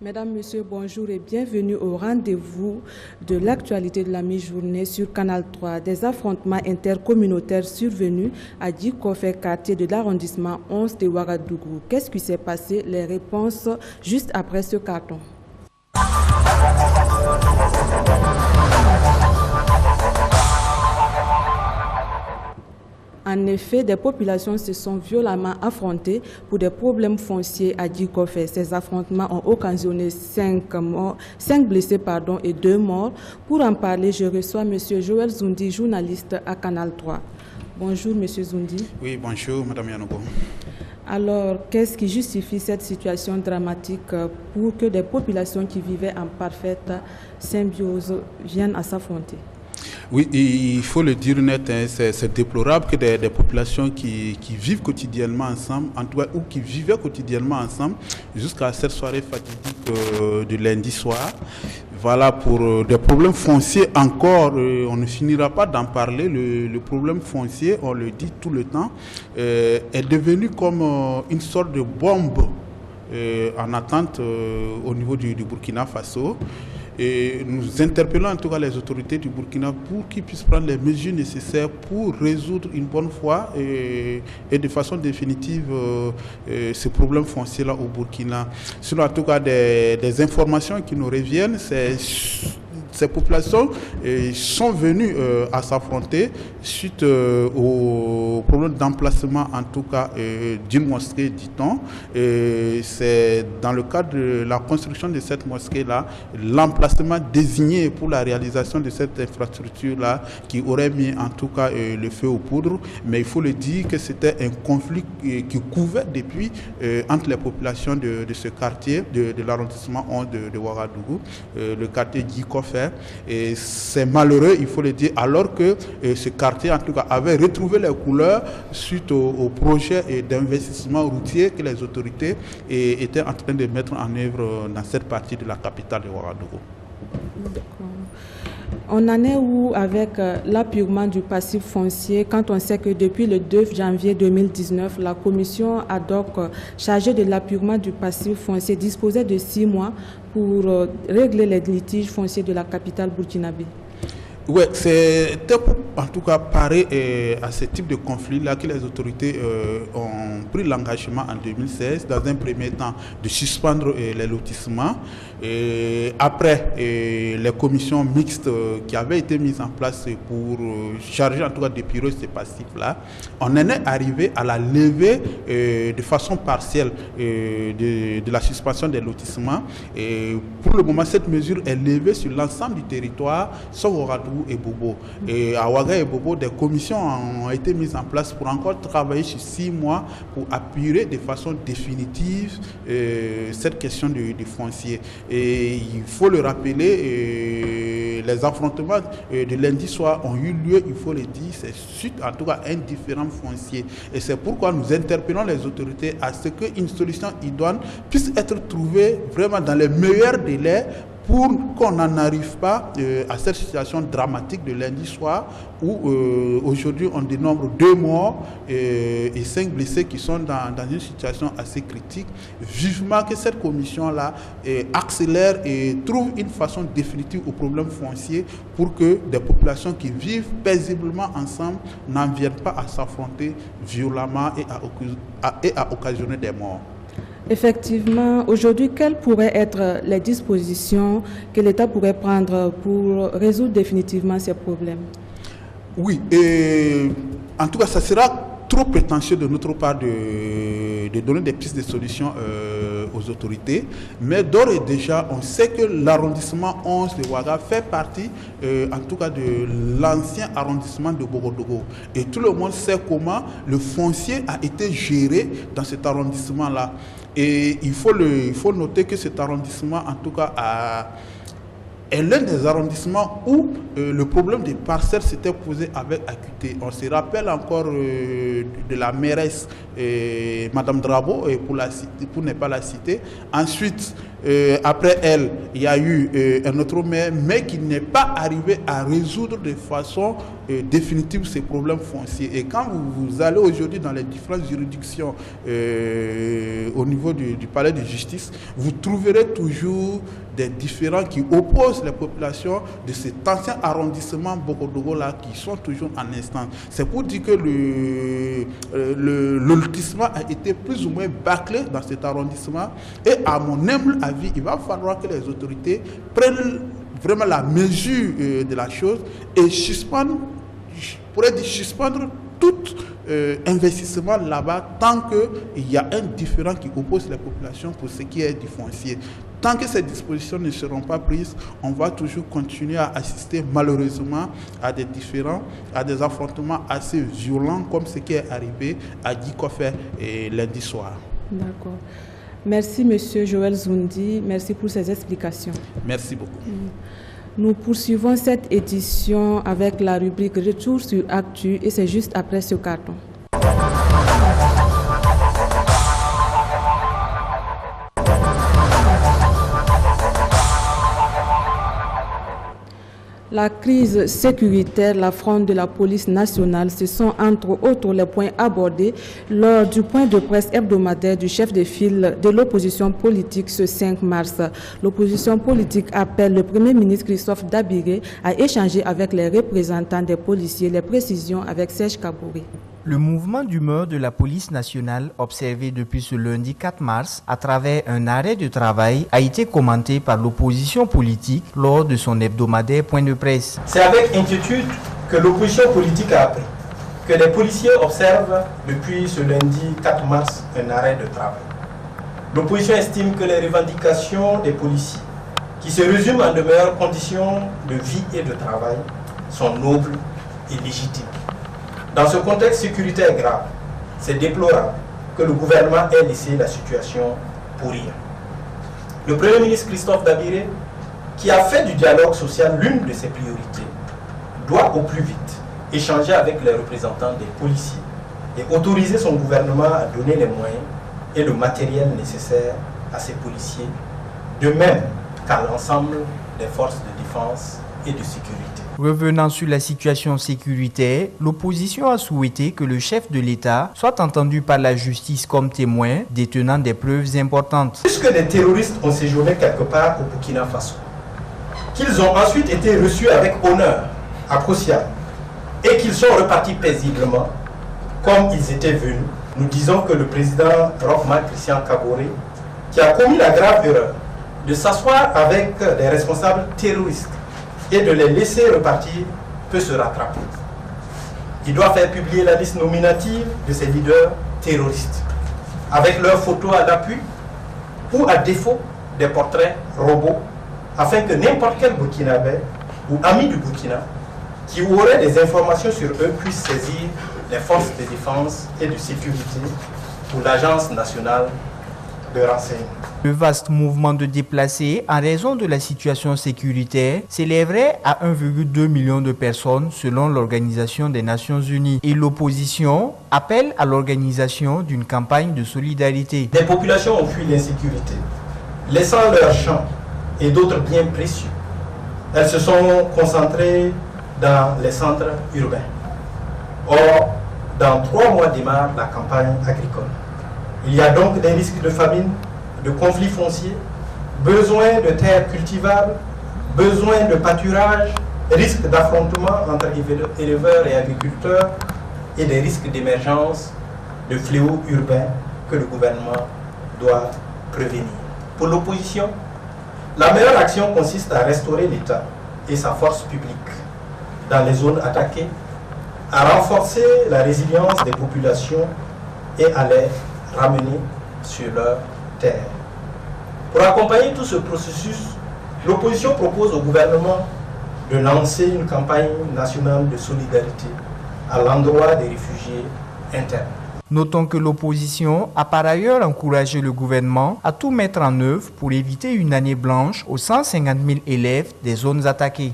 Mesdames, Messieurs, bonjour et bienvenue au rendez-vous de l'actualité de la mi-journée sur Canal 3. Des affrontements intercommunautaires survenus à Djikofé, quartier de l'arrondissement 11 de Ouagadougou. Qu'est-ce qui s'est passé? Les réponses juste après ce carton. En effet, des populations se sont violemment affrontées pour des problèmes fonciers à Djikofé. Ces affrontements ont occasionné 5 blessés et 2 morts. Pour en parler, je reçois M. Joël Zoundi, journaliste à Canal 3. Bonjour M. Zoundi. Oui, bonjour Mme Yanogo. Alors, qu'est-ce qui justifie cette situation dramatique pour que des populations qui vivaient en parfaite symbiose viennent à s'affronter? Oui, il faut le dire net, hein, c'est déplorable que des populations qui vivent quotidiennement ensemble, en tout cas, ou qui vivaient quotidiennement ensemble, jusqu'à cette soirée fatidique de lundi soir. Voilà, pour des problèmes fonciers encore, on ne finira pas d'en parler. Le problème foncier, on le dit tout le temps, est devenu comme une sorte de bombe en attente au niveau du Burkina Faso. Et nous interpellons en tout cas les autorités du Burkina pour qu'ils puissent prendre les mesures nécessaires pour résoudre une bonne fois et de façon définitive ce problème foncier-là au Burkina. Sinon, en tout cas, des informations qui nous reviennent, ces populations sont venues à s'affronter suite au problème d'emplacement, en tout cas, d'une mosquée, dit-on. C'est dans le cadre de la construction de cette mosquée-là, l'emplacement désigné pour la réalisation de cette infrastructure-là qui aurait mis, en tout cas, le feu aux poudres. Mais il faut le dire que c'était un conflit qui couvait depuis entre les populations de ce quartier, de l'arrondissement 11 de Ouagadougou, le quartier Djikofé. Et c'est malheureux, il faut le dire, alors que ce quartier, en tout cas, avait retrouvé les couleurs suite au projet d'investissement routier que les autorités étaient en train de mettre en œuvre dans cette partie de la capitale de Ouagadougou. On en est où avec l'appurement du passif foncier quand on sait que depuis le 2 janvier 2019, la commission ad hoc chargée de l'appurement du passif foncier disposait de 6 mois pour régler les litiges fonciers de la capitale burkinabé? Oui, c'était pour en tout cas parer à ce type de conflit-là que les autorités ont pris l'engagement en 2016, dans un premier temps, de suspendre les lotissements. Et après, les commissions mixtes qui avaient été mises en place pour charger en tout cas d'épurer ces passifs-là, on en est arrivé à la levée de façon partielle de la suspension des lotissements. Et pour le moment, cette mesure est levée sur l'ensemble du territoire, sauf Ouagadougou et Bobo. Et à Ouaga et Bobo, des commissions ont été mises en place pour encore travailler sur 6 mois pour apurer de façon définitive cette question du foncier. Et il faut le rappeler, les affrontements de lundi soir ont eu lieu, il faut le dire, c'est suite en tout cas à un différend foncier. Et c'est pourquoi nous interpellons les autorités à ce qu'une solution idoine puisse être trouvée vraiment dans les meilleurs délais pour qu'on n'en arrive pas à cette situation dramatique de lundi soir où aujourd'hui on dénombre 2 morts et 5 blessés qui sont dans une situation assez critique. Vivement que cette commission-là accélère et trouve une façon définitive au problème foncier pour que des populations qui vivent paisiblement ensemble n'en viennent pas à s'affronter violemment et à occasionner des morts. Effectivement, aujourd'hui, quelles pourraient être les dispositions que l'État pourrait prendre pour résoudre définitivement ces problèmes? Oui, en tout cas, ça sera trop prétentieux de notre part de donner des pistes de solutions aux autorités, mais d'ores et déjà, on sait que l'arrondissement 11 de Ouaga fait partie, en tout cas, de l'ancien arrondissement de Bogodougou. Et tout le monde sait comment le foncier a été géré dans cet arrondissement-là. Et il faut noter que cet arrondissement, en tout cas, est l'un des arrondissements où le problème des parcelles s'était posé avec acuité. On se rappelle encore de la mairesse Madame Drabo, pour ne pas la citer. Ensuite, Après elle, il y a eu un autre maire, mais qui n'est pas arrivé à résoudre de façon définitive ces problèmes fonciers. Et quand vous allez aujourd'hui dans les différentes juridictions au niveau du palais de justice, vous trouverez toujours des différends qui opposent les populations de cet ancien arrondissement Bokodogo-là qui sont toujours en instance. C'est pour dire que le lotissement a été plus ou moins bâclé dans cet arrondissement. Et à mon humble avis, il va falloir que les autorités prennent vraiment la mesure de la chose et suspendre tout investissement là-bas tant qu'il y a un différend qui oppose les populations pour ce qui est du foncier. Tant que ces dispositions ne seront pas prises, on va toujours continuer à assister malheureusement à des différends, à des affrontements assez violents comme ce qui est arrivé à Djikofe lundi soir. D'accord. Merci Monsieur Joël Zoundi, merci pour ces explications. Merci beaucoup. Nous poursuivons cette édition avec la rubrique Retour sur Actu et c'est juste après ce carton. La crise sécuritaire, la fronde de la police nationale, ce sont entre autres les points abordés lors du point de presse hebdomadaire du chef de file de l'opposition politique ce 5 mars. L'opposition politique appelle le Premier ministre Christophe Dabiré à échanger avec les représentants des policiers. Les précisions avec Serge Kabouri. Le mouvement d'humeur de la police nationale observé depuis ce lundi 4 mars à travers un arrêt de travail a été commenté par l'opposition politique lors de son hebdomadaire point de presse. C'est avec inquiétude que l'opposition politique a appris que les policiers observent depuis ce lundi 4 mars un arrêt de travail. L'opposition estime que les revendications des policiers, qui se résument en de meilleures conditions de vie et de travail, sont nobles et légitimes. Dans ce contexte sécuritaire grave, c'est déplorable que le gouvernement ait laissé la situation pourrir. Le Premier ministre Christophe Dabiré, qui a fait du dialogue social l'une de ses priorités, doit au plus vite échanger avec les représentants des policiers et autoriser son gouvernement à donner les moyens et le matériel nécessaire à ces policiers, de même qu'à l'ensemble des forces de défense et de sécurité. Revenant sur la situation sécuritaire, l'opposition a souhaité que le chef de l'État soit entendu par la justice comme témoin, détenant des preuves importantes. Puisque des terroristes ont séjourné quelque part au Burkina Faso, qu'ils ont ensuite été reçus avec honneur à Koussiane et qu'ils sont repartis paisiblement comme ils étaient venus, nous disons que le président Roch-Marc Christian Kaboré, qui a commis la grave erreur de s'asseoir avec des responsables terroristes et de les laisser repartir, peut se rattraper. Il doit faire publier la liste nominative de ces leaders terroristes, avec leurs photos à l'appui, ou à défaut des portraits robots, afin que n'importe quel Burkinabé ou ami du Burkina qui aurait des informations sur eux puisse saisir les forces de défense et de sécurité ou l'Agence nationale de renseignement. Le vaste mouvement de déplacés en raison de la situation sécuritaire s'élèverait à 1,2 million de personnes selon l'Organisation des Nations Unies et l'opposition appelle à l'organisation d'une campagne de solidarité. Des populations ont fui l'insécurité, laissant leurs champs et d'autres biens précieux. Elles se sont concentrées dans les centres urbains. Or, dans 3 mois démarre la campagne agricole. Il y a donc des risques de famine, de conflits fonciers, besoin de terres cultivables, besoin de pâturage, risques d'affrontement entre éleveurs et agriculteurs et des risques d'émergence de fléaux urbains que le gouvernement doit prévenir. Pour l'opposition, la meilleure action consiste à restaurer l'État et sa force publique dans les zones attaquées, à renforcer la résilience des populations et à les ramener sur leur terre. Pour accompagner tout ce processus, l'opposition propose au gouvernement de lancer une campagne nationale de solidarité à l'endroit des réfugiés internes. Notons que l'opposition a par ailleurs encouragé le gouvernement à tout mettre en œuvre pour éviter une année blanche aux 150 000 élèves des zones attaquées.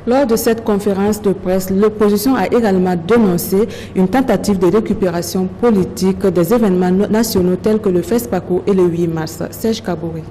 Lors de cette conférence de presse, l'opposition a également dénoncé une tentative de récupération politique des événements nationaux tels que le FESPACO et le 8 mars. Serge Kabouri.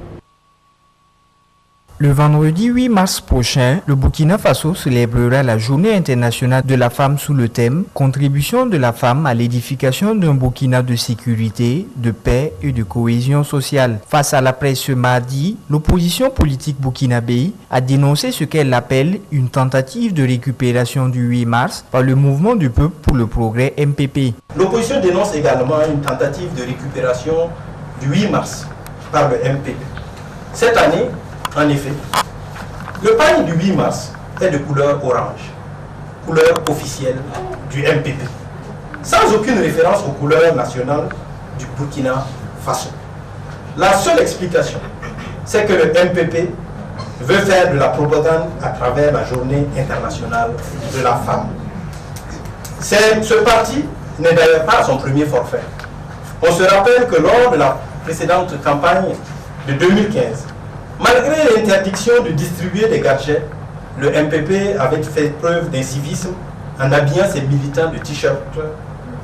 Le vendredi 8 mars prochain, le Burkina Faso célébrera la Journée internationale de la femme sous le thème « Contribution de la femme à l'édification d'un Burkina de sécurité, de paix et de cohésion sociale ». Face à la presse ce mardi, l'opposition politique burkinabé a dénoncé ce qu'elle appelle une tentative de récupération du 8 mars par le Mouvement du Peuple pour le Progrès MPP. L'opposition dénonce également une tentative de récupération du 8 mars par le MPP. Cette année, en effet, le pagne du 8 mars est de couleur orange, couleur officielle du MPP, sans aucune référence aux couleurs nationales du Burkina Faso. La seule explication, c'est que le MPP veut faire de la propagande à travers la Journée internationale de la femme. Ce parti n'est d'ailleurs pas à son premier forfait. On se rappelle que lors de la précédente campagne de 2015, malgré l'interdiction de distribuer des gadgets, le MPP avait fait preuve d'incivisme en habillant ses militants de t-shirt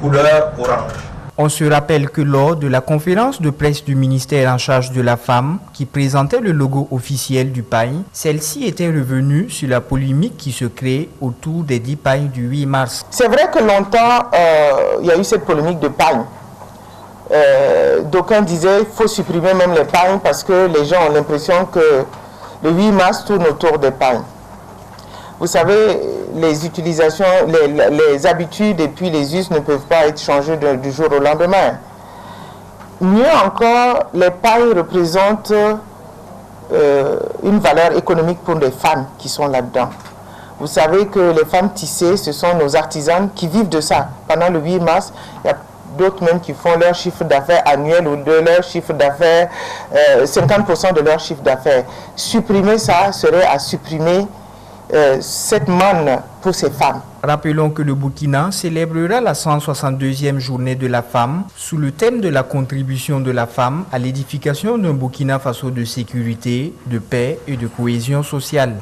couleur orange. On se rappelle que lors de la conférence de presse du ministère en charge de la femme, qui présentait le logo officiel du pagne, celle-ci était revenue sur la polémique qui se crée autour des 10 pagnes du 8 mars. C'est vrai que longtemps, il y a eu cette polémique de pagne. D'aucuns disaient qu'il faut supprimer même les pagnes parce que les gens ont l'impression que le 8 mars tourne autour des pagnes. Vous savez, les utilisations, les habitudes et puis les us ne peuvent pas être changées du jour au lendemain. Mieux encore, les pagnes représentent une valeur économique pour les femmes qui sont là-dedans. Vous savez que les femmes tissées, ce sont nos artisanes qui vivent de ça. Pendant le 8 mars, il y a d'autres même qui font leur chiffre d'affaires annuel ou de leur chiffre d'affaires, 50% de leur chiffre d'affaires. Supprimer ça serait à supprimer cette manne pour ces femmes. Rappelons que le Burkina célébrera la 162e journée de la femme sous le thème de la contribution de la femme à l'édification d'un Burkina Faso de sécurité, de paix et de cohésion sociale.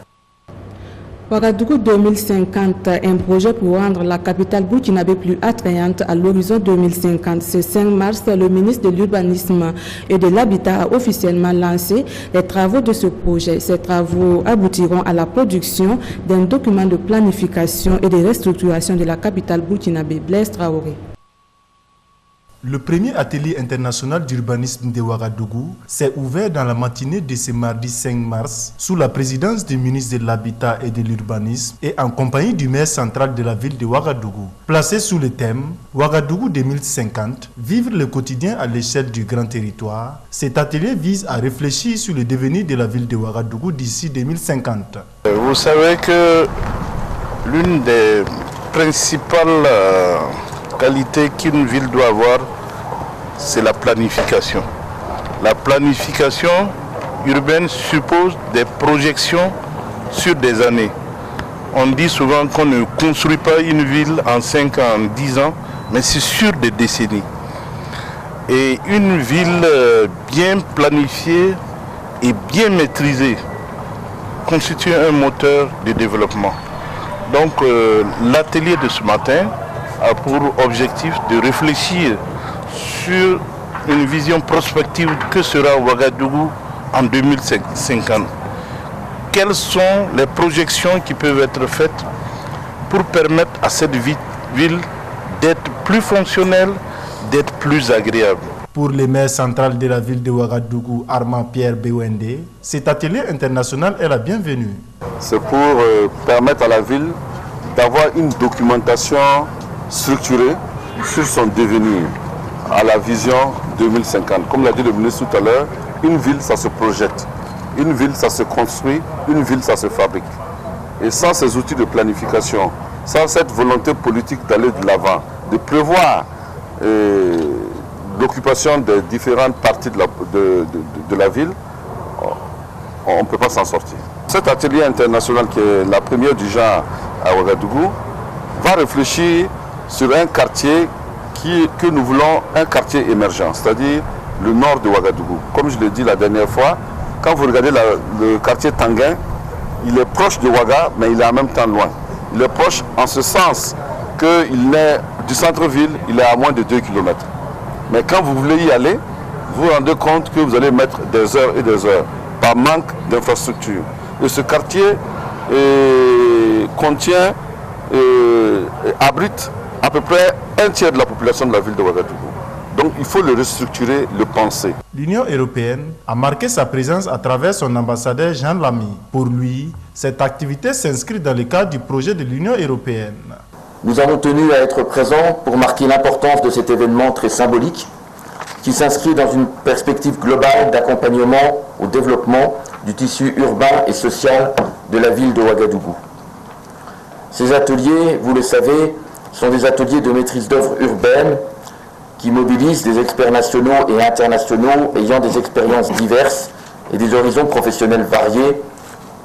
Ouagadougou 2050, un projet pour rendre la capitale burkinabé plus attrayante à l'horizon 2050. Ce 5 mars, le ministre de l'Urbanisme et de l'Habitat a officiellement lancé les travaux de ce projet. Ces travaux aboutiront à la production d'un document de planification et de restructuration de la capitale burkinabé. Blaise Traoré. Le premier atelier international d'urbanisme de Ouagadougou s'est ouvert dans la matinée de ce mardi 5 mars sous la présidence du ministre de l'Habitat et de l'Urbanisme et en compagnie du maire central de la ville de Ouagadougou. Placé sous le thème Ouagadougou 2050, vivre le quotidien à l'échelle du grand territoire, cet atelier vise à réfléchir sur le devenir de la ville de Ouagadougou d'ici 2050. Vous savez que l'une des principales qualité qu'une ville doit avoir, c'est la planification. La planification urbaine suppose des projections sur des années. On dit souvent qu'on ne construit pas une ville en 5 ans, en 10 ans, mais c'est sur des décennies. Et une ville bien planifiée et bien maîtrisée constitue un moteur de développement. Donc l'atelier de ce matin a pour objectif de réfléchir sur une vision prospective que sera Ouagadougou en 2050. Quelles sont les projections qui peuvent être faites pour permettre à cette ville d'être plus fonctionnelle, d'être plus agréable. Pour le maire central de la ville de Ouagadougou, Armand Pierre Bewende, cet atelier international est la bienvenue. C'est pour permettre à la ville d'avoir une documentation structurée sur son devenir à la vision 2050. Comme l'a dit le ministre tout à l'heure, une ville, ça se projette. Une ville, ça se construit. Une ville, ça se fabrique. Et sans ces outils de planification, sans cette volonté politique d'aller de l'avant, de prévoir l'occupation des différentes parties de la ville, on ne peut pas s'en sortir. Cet atelier international, qui est la première du genre à Ouagadougou, va réfléchir sur un quartier que nous voulons un quartier émergent, c'est-à-dire le nord de Ouagadougou. Comme je l'ai dit la dernière fois, quand vous regardez le quartier Tanguin, il est proche de Ouaga, mais il est en même temps loin. Il est proche en ce sens qu'il est du centre-ville, il est à moins de 2 km. Mais quand vous voulez y aller, vous vous rendez compte que vous allez mettre des heures et des heures. par manque d'infrastructures. Et ce quartier abrite à peu près un tiers de la population de la ville de Ouagadougou. Donc il faut le restructurer, le penser. L'Union européenne a marqué sa présence à travers son ambassadeur Jean Lamy. Pour lui, cette activité s'inscrit dans le cadre du projet de l'Union européenne. Nous avons tenu à être présents pour marquer l'importance de cet événement très symbolique qui s'inscrit dans une perspective globale d'accompagnement au développement du tissu urbain et social de la ville de Ouagadougou. Ces ateliers, vous le savez, sont des ateliers de maîtrise d'œuvre urbaine qui mobilisent des experts nationaux et internationaux ayant des expériences diverses et des horizons professionnels variés,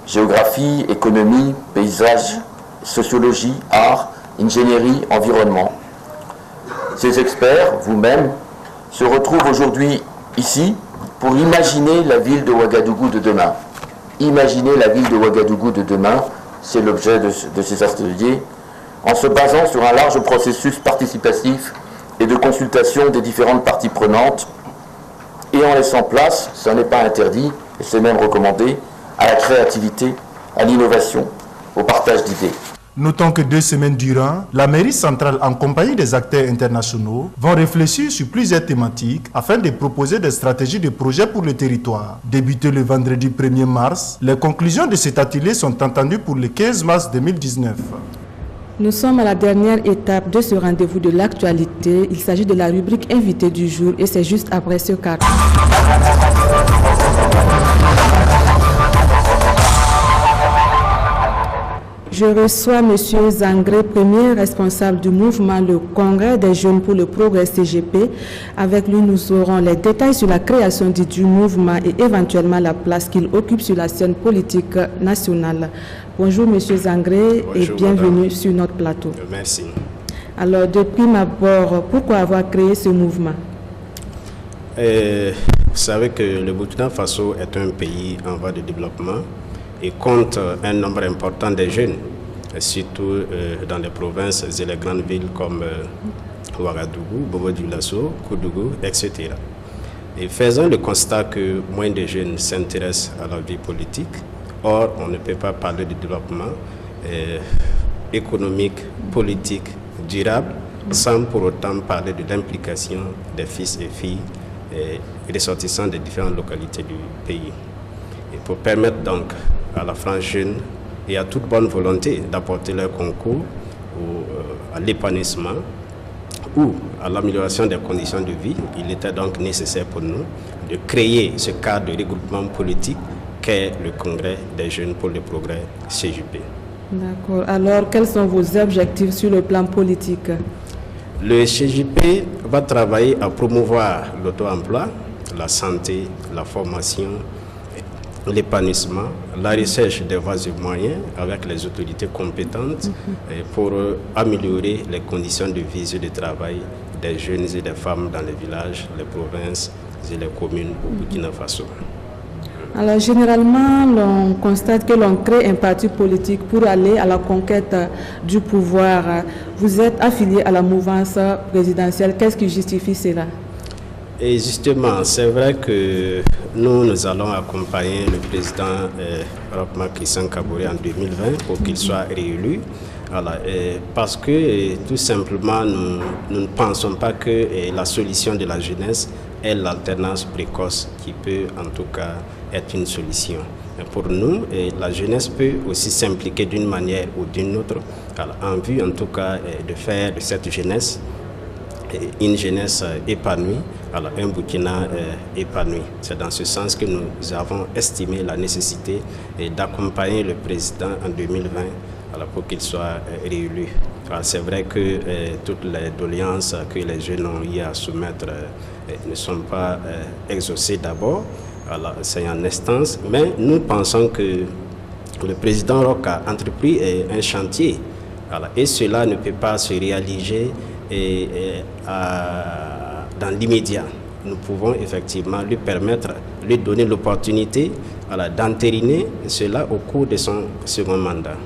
géographie, économie, paysage, sociologie, art, ingénierie, environnement. Ces experts, vous-même, se retrouvent aujourd'hui ici pour imaginer la ville de Ouagadougou de demain. Imaginer la ville de Ouagadougou de demain, c'est l'objet de ces ateliers, en se basant sur un large processus participatif et de consultation des différentes parties prenantes, et en laissant place, ce n'est pas interdit, et c'est même recommandé, à la créativité, à l'innovation, au partage d'idées. Notons que 2 semaines durant, la mairie centrale en compagnie des acteurs internationaux vont réfléchir sur plusieurs thématiques afin de proposer des stratégies de projet pour le territoire. Débuté le vendredi 1er mars, les conclusions de cet atelier sont entendues pour le 15 mars 2019. Nous sommes à la dernière étape de ce rendez-vous de l'actualité. Il s'agit de la rubrique invité du jour et c'est juste après ce cadre. Je reçois M. Zangré, premier responsable du mouvement Le Congrès des Jeunes pour le Progrès CGP. Avec lui, nous aurons les détails sur la création du mouvement et éventuellement la place qu'il occupe sur la scène politique nationale. Bonjour M. Zangré. Bonjour, et bienvenue madame. Sur notre plateau. Merci. Alors, de prime abord, pourquoi avoir créé ce mouvement? Vous savez que le Burkina Faso est un pays en voie de développement et compte un nombre important de jeunes, surtout dans les provinces et les grandes villes comme Ouagadougou, Bobo-Dioulasso, Koudougou, etc. Et faisons le constat que moins de jeunes s'intéressent à la vie politique. Or, on ne peut pas parler de développement économique, politique, durable, sans pour autant parler de l'implication des fils et filles et ressortissants des différentes localités du pays. Et pour permettre donc à la frange jeune et à toute bonne volonté d'apporter leur concours à l'épanouissement ou à l'amélioration des conditions de vie, il était donc nécessaire pour nous de créer ce cadre de regroupement politique qu'est le Congrès des Jeunes pour le Progrès CJP. D'accord. Alors, quels sont vos objectifs sur le plan politique? Le CJP va travailler à promouvoir l'auto-emploi, la santé, la formation, l'épanouissement, la recherche des voies et moyens avec les autorités compétentes pour améliorer les conditions de vie et de travail des jeunes et des femmes dans les villages, les provinces et les communes au Burkina Faso. Alors, généralement, l'on constate que l'on crée un parti politique pour aller à la conquête du pouvoir. Vous êtes affilié à la mouvance présidentielle. Qu'est-ce qui justifie cela? Et justement, c'est vrai que nous allons accompagner le président Roch-Marc Christian Kaboré en 2020 pour qu'il soit réélu. Voilà, parce que tout simplement, nous ne pensons pas que la solution de la jeunesse est l'alternance précoce qui peut en tout cas être une solution. Pour nous, la jeunesse peut aussi s'impliquer d'une manière ou d'une autre, en vue en tout cas de faire de cette jeunesse une jeunesse épanouie, un Burkina épanoui. C'est dans ce sens que nous avons estimé la nécessité d'accompagner le président en 2020 pour qu'il soit réélu. C'est vrai que toutes les doléances que les jeunes ont eu à soumettre ne sont pas exaucées d'abord, c'est en instance, mais nous pensons que le président Roch a entrepris un chantier et cela ne peut pas se réaliser dans l'immédiat. Nous pouvons effectivement lui permettre, lui donner l'opportunité d'entériner cela au cours de son second mandat.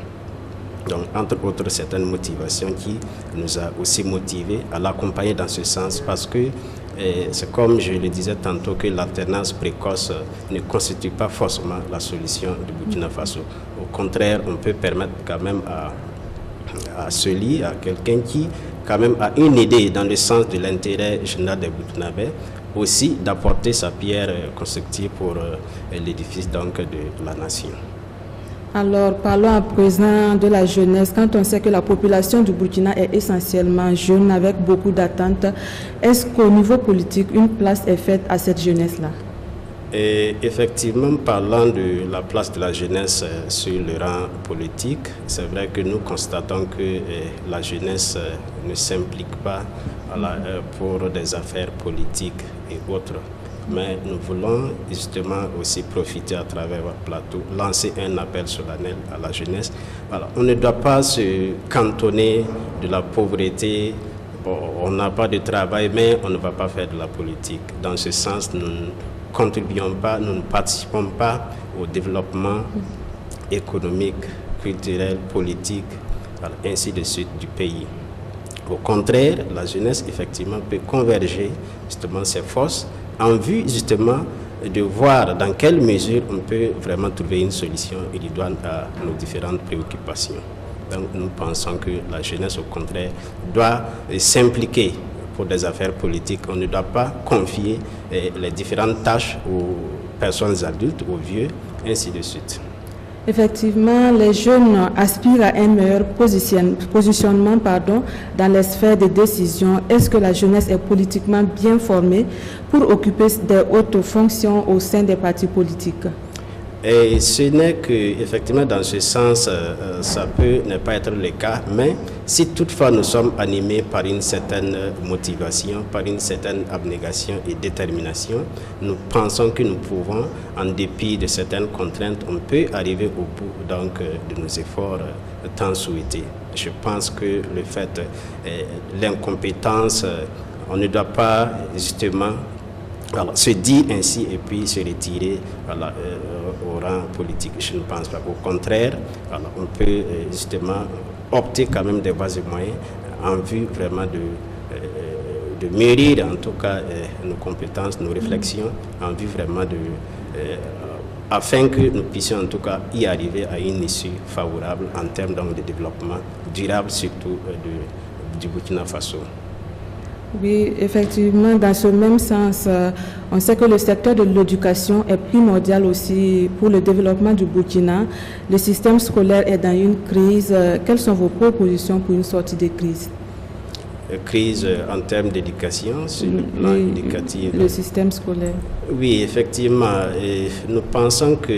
Donc, entre autres, certaines motivations qui nous a aussi motivés à l'accompagner dans ce sens parce que c'est comme je le disais tantôt que l'alternance précoce ne constitue pas forcément la solution du Burkina Faso. Au contraire, on peut permettre quand même à celui, à quelqu'un qui quand même a une idée dans le sens de l'intérêt général des Burkinabés, aussi d'apporter sa pierre constructive pour l'édifice donc de la nation. Alors, parlons à présent de la jeunesse. Quand on sait que la population du Burkina est essentiellement jeune, avec beaucoup d'attentes, est-ce qu'au niveau politique, une place est faite à cette jeunesse-là? Et effectivement, parlant de la place de la jeunesse sur le rang politique, c'est vrai que nous constatons que la jeunesse ne s'implique pas pour des affaires politiques et autres. Mais nous voulons justement aussi profiter à travers votre plateau, lancer un appel solennel à la jeunesse. Voilà. On ne doit pas se cantonner de la pauvreté. Bon, on n'a pas de travail, mais on ne va pas faire de la politique. Dans ce sens, nous ne contribuons pas, nous ne participons pas au développement économique, culturel, politique, voilà, ainsi de suite du pays. Au contraire, la jeunesse, effectivement, peut converger justement ses forces en vue justement de voir dans quelle mesure on peut vraiment trouver une solution idoine à nos différentes préoccupations. Donc nous pensons que la jeunesse, au contraire, doit s'impliquer pour des affaires politiques. On ne doit pas confier les différentes tâches aux personnes adultes, aux vieux, ainsi de suite. Effectivement, les jeunes aspirent à un meilleur positionnement dans les sphères de décision. Est-ce que la jeunesse est politiquement bien formée pour occuper des hautes fonctions au sein des partis politiques? Et ce n'est que, effectivement, dans ce sens, ça peut ne pas être le cas, mais si toutefois nous sommes animés par une certaine motivation, par une certaine abnégation et détermination, nous pensons que nous pouvons, en dépit de certaines contraintes, on peut arriver au bout donc, de nos efforts tant souhaités. Je pense que le fait, l'incompétence, on ne doit pas justement se dire ainsi et puis se retirer au rang politique. Je ne pense pas. Au contraire, on peut justement opter quand même des voies et moyens en vue vraiment de mûrir en tout cas nos compétences, nos réflexions, en vue vraiment afin que nous puissions en tout cas y arriver à une issue favorable en termes donc, de développement durable surtout du Burkina Faso. Oui, effectivement, dans ce même sens, on sait que le secteur de l'éducation est primordial aussi pour le développement du Burkina. Le système scolaire est dans une crise. Quelles sont vos propositions pour une sortie de crise? Crise en termes d'éducation, sur le plan éducatif. Le système scolaire. Oui, effectivement. Nous pensons que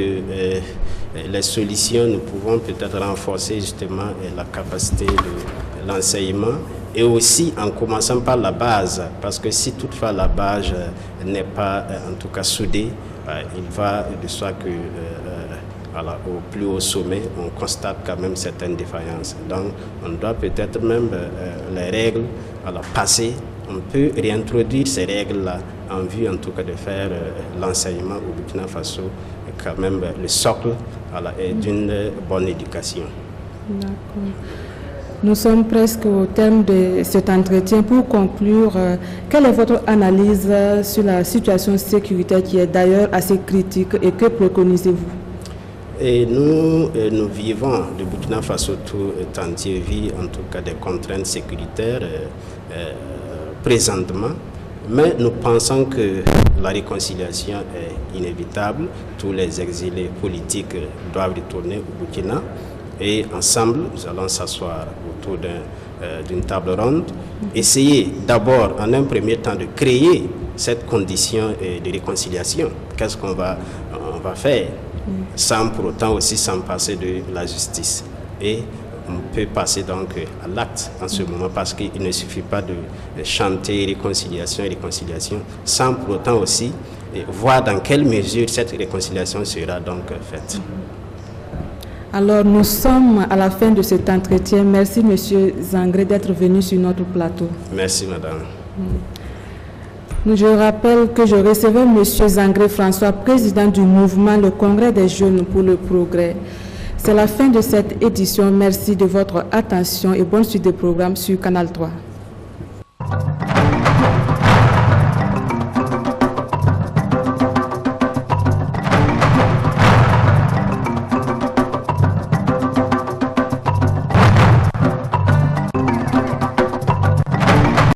les solutions, nous pouvons peut-être renforcer justement la capacité de l'enseignement. Et aussi en commençant par la base, parce que si toutefois la base n'est pas en tout cas soudée, il va de soi que au plus haut sommet, on constate quand même certaines défaillances. Donc on doit peut-être même les règles passer, on peut réintroduire ces règles-là en vue en tout cas de faire l'enseignement au Burkina Faso, quand même le socle d'une bonne éducation. D'accord. Nous sommes presque au terme de cet entretien. Pour conclure, quelle est votre analyse sur la situation sécuritaire qui est d'ailleurs assez critique et que préconisez-vous? Et nous vivons, le Burkina Faso tout entier vit en tout cas des contraintes sécuritaires présentement, mais nous pensons que la réconciliation est inévitable. Tous les exilés politiques doivent retourner au Burkina. Et ensemble, nous allons s'asseoir autour d'une table ronde, essayer d'abord, en un premier temps, de créer cette condition de réconciliation. Qu'est-ce qu'on va faire, sans pour autant aussi s'en passer de la justice. Et on peut passer donc à l'acte en ce moment, parce qu'il ne suffit pas de chanter réconciliation, sans pour autant aussi voir dans quelle mesure cette réconciliation sera donc faite. Alors, nous sommes à la fin de cet entretien. Merci, M. Zangré, d'être venu sur notre plateau. Merci, madame. Je rappelle que je recevais M. Zangré François, président du mouvement Le Congrès des Jeunes pour le Progrès. C'est la fin de cette édition. Merci de votre attention et bonne suite des programmes sur Canal 3.